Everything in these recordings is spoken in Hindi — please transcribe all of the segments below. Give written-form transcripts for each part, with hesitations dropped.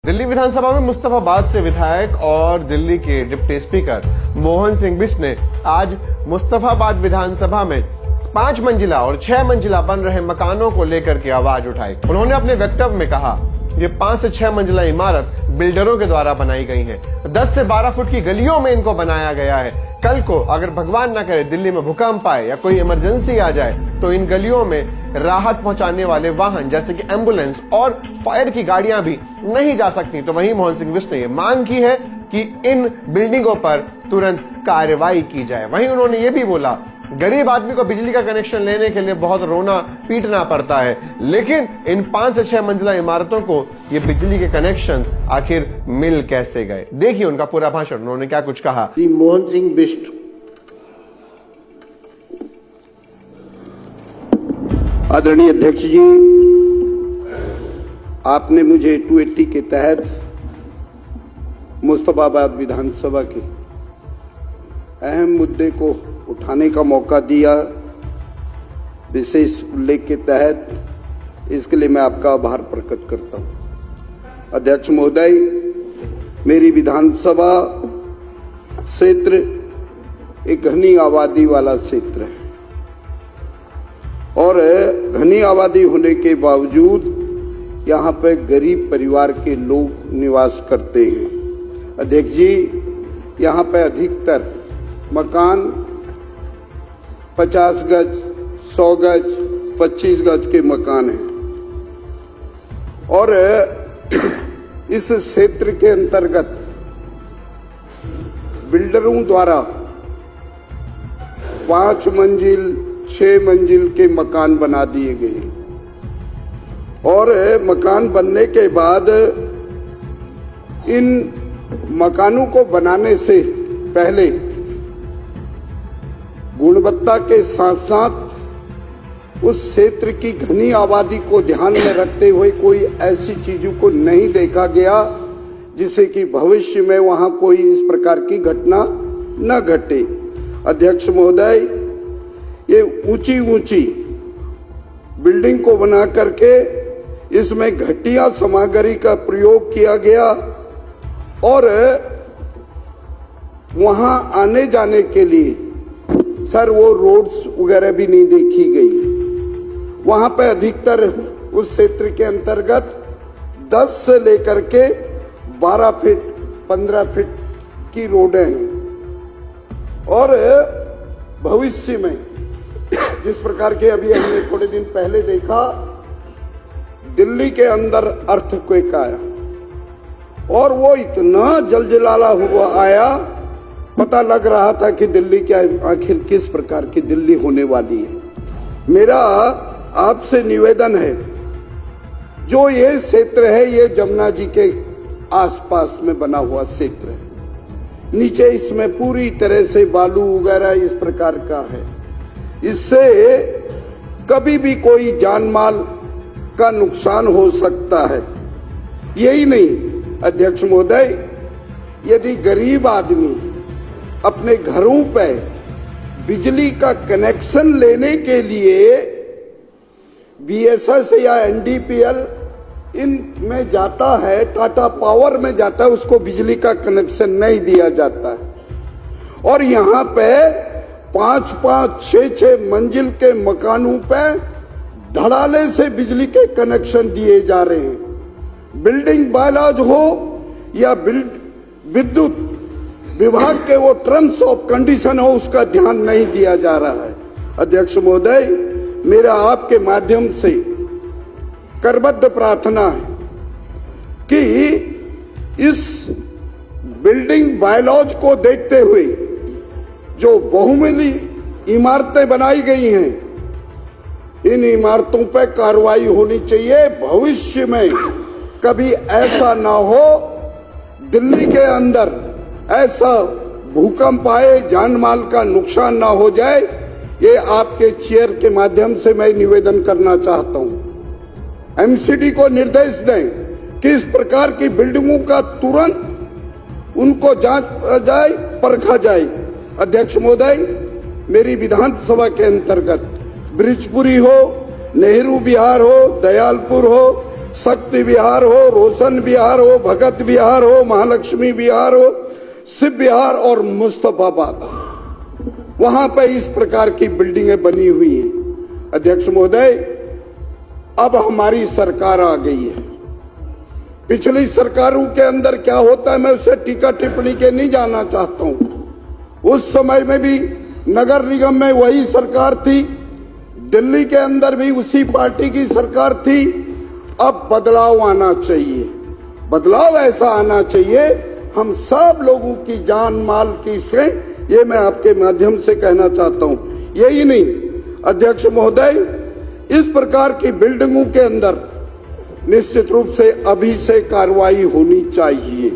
दिल्ली विधानसभा में मुस्तफाबाद से विधायक और दिल्ली के डिप्टी स्पीकर मोहन सिंह बिष्ट ने आज मुस्तफाबाद विधानसभा में 5 मंजिला और 6 मंजिला बन रहे मकानों को लेकर के आवाज उठाई। उन्होंने अपने वक्तव्य में कहा, ये 5 से 6 मंजिला इमारत बिल्डरों के द्वारा बनाई गई है। 10 से 12 फुट की गलियों में इनको बनाया गया है। कल को अगर भगवान न करे दिल्ली में भूकंप आए या कोई इमरजेंसी आ जाए तो इन गलियों में राहत पहुंचाने वाले वाहन जैसे कि एम्बुलेंस और फायर की गाड़ियां भी नहीं जा सकती। तो वहीं मोहन सिंह बिष्ट ने ये मांग की है कि इन बिल्डिंगों पर तुरंत कार्रवाई की जाए। वहीं उन्होंने ये भी बोला, गरीब आदमी को बिजली का कनेक्शन लेने के लिए बहुत रोना पीटना पड़ता है, लेकिन इन 5 से 6 मंजिला इमारतों को ये बिजली के कनेक्शंस आखिर मिल कैसे गए। देखिए उनका पूरा भाषण, उन्होंने क्या कुछ कहा। मोहन सिंह बिष्ट, आदरणीय अध्यक्ष जी, आपने मुझे 280 के तहत मुस्तफाबाद विधानसभा के अहम मुद्दे को उठाने का मौका दिया। विशेष उल्लेख के तहत इसके लिए मैं आपका आभार प्रकट करता हूं। अध्यक्ष महोदय, मेरी विधानसभा क्षेत्र एक घनी आबादी वाला क्षेत्र है और घनी आबादी होने के बावजूद यहाँ पे गरीब परिवार के लोग निवास करते हैं। अध्यक्ष जी, यहाँ पे अधिकतर मकान 50 गज, 100 गज, 25 गज के मकान हैं और इस क्षेत्र के अंतर्गत बिल्डरों द्वारा 5 मंजिल 6 मंजिल के मकान बना दिए गए और मकान बनने के बाद इन मकानों को बनाने से पहले गुणवत्ता के साथ साथ उस क्षेत्र की घनी आबादी को ध्यान में रखते हुए कोई ऐसी चीजों को नहीं देखा गया जिससे कि भविष्य में वहां कोई इस प्रकार की घटना न घटे। अध्यक्ष महोदय, ये ऊंची ऊंची बिल्डिंग को बना करके इसमें घटिया सामग्री का प्रयोग किया गया और वहां आने जाने के लिए सर वो रोड्स वगैरह भी नहीं देखी गई। वहां पे अधिकतर उस क्षेत्र के अंतर्गत 10 से लेकर के 12 फीट 15 फीट की रोडें हैं और भविष्य में जिस प्रकार के अभी हमने थोड़े दिन पहले देखा, दिल्ली के अंदर अर्थक्वेक आया और वो इतना जलजलाला हुआ आया, पता लग रहा था कि दिल्ली क्या आखिर किस प्रकार की दिल्ली होने वाली है। मेरा आपसे निवेदन है, जो ये क्षेत्र है ये जमुना जी के आसपास में बना हुआ क्षेत्र है, नीचे इसमें पूरी तरह से बालू वगैरह इस प्रकार का है, इससे कभी भी कोई जान माल का नुकसान हो सकता है। यही नहीं अध्यक्ष महोदय, यदि गरीब आदमी अपने घरों पे बिजली का कनेक्शन लेने के लिए बीएसएस या एनडीपीएल इनमें जाता है, टाटा पावर में जाता है, उसको बिजली का कनेक्शन नहीं दिया जाता है और यहाँ पे 5-5, 6-6 मंजिल के मकानों पे धड़ाले से बिजली के कनेक्शन दिए जा रहे हैं। बिल्डिंग बायलॉज हो या विद्युत विभाग के वो टर्म्स ऑफ कंडीशन हो, उसका ध्यान नहीं दिया जा रहा है। अध्यक्ष महोदय, मेरा आपके माध्यम से करबद्ध प्रार्थना है कि इस बिल्डिंग बायलॉज को देखते हुए जो बहुमंजिली इमारतें बनाई गई हैं, इन इमारतों पर कार्रवाई होनी चाहिए। भविष्य में कभी ऐसा ना हो दिल्ली के अंदर ऐसा भूकंप आए, जान माल का नुकसान ना हो जाए। ये आपके चेयर के माध्यम से मैं निवेदन करना चाहता हूं। एमसीडी को निर्देश दें कि इस प्रकार की बिल्डिंगों का तुरंत उनको जांच जाए, परखा जाए। अध्यक्ष महोदय, मेरी विधानसभा के अंतर्गत ब्रिजपुरी हो, नेहरू विहार हो, दयालपुर हो, शक्ति विहार हो, रोशन विहार हो, भगत विहार हो, महालक्ष्मी विहार हो, शिव विहार और मुस्तफाबाद, वहां पे इस प्रकार की बिल्डिंगें बनी हुई हैं। अध्यक्ष महोदय, अब हमारी सरकार आ गई है। पिछली सरकारों के अंदर क्या होता है मैं उसे टीका टिप्पणी के नहीं जाना चाहता हूं। उस समय में भी नगर निगम में वही सरकार थी, दिल्ली के अंदर भी उसी पार्टी की सरकार थी। अब बदलाव आना चाहिए, बदलाव ऐसा आना चाहिए हम सब लोगों की जान माल की से, ये मैं आपके माध्यम से कहना चाहता हूं। यही नहीं अध्यक्ष महोदय, इस प्रकार की बिल्डिंगों के अंदर निश्चित रूप से अभी से कार्रवाई होनी चाहिए।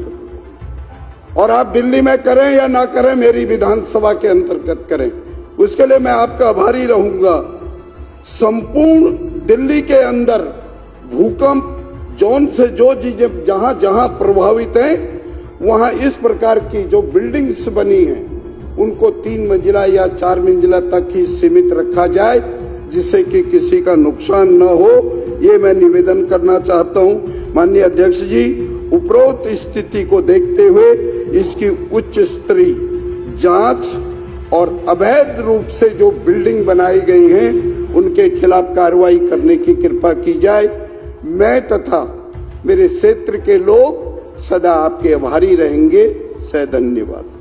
और आप दिल्ली में करें या ना करें, मेरी विधानसभा के अंतर्गत करें, उसके लिए मैं आपका आभारी रहूंगा। संपूर्ण दिल्ली के अंदर भूकंप जोन से जो चीजें जहां जहां प्रभावित हैं, वहां इस प्रकार की जो बिल्डिंग्स बनी हैं उनको 3 मंजिला या 4 मंजिला तक ही सीमित रखा जाए, जिससे कि किसी का नुकसान न हो। ये मैं निवेदन करना चाहता हूं। माननीय अध्यक्ष जी, उपरोक्त स्थिति को देखते हुए इसकी उच्च स्तरीय जांच और अवैध रूप से जो बिल्डिंग बनाई गई हैं उनके खिलाफ कार्रवाई करने की कृपा की जाए। मैं तथा मेरे क्षेत्र के लोग सदा आपके आभारी रहेंगे। धन्यवाद।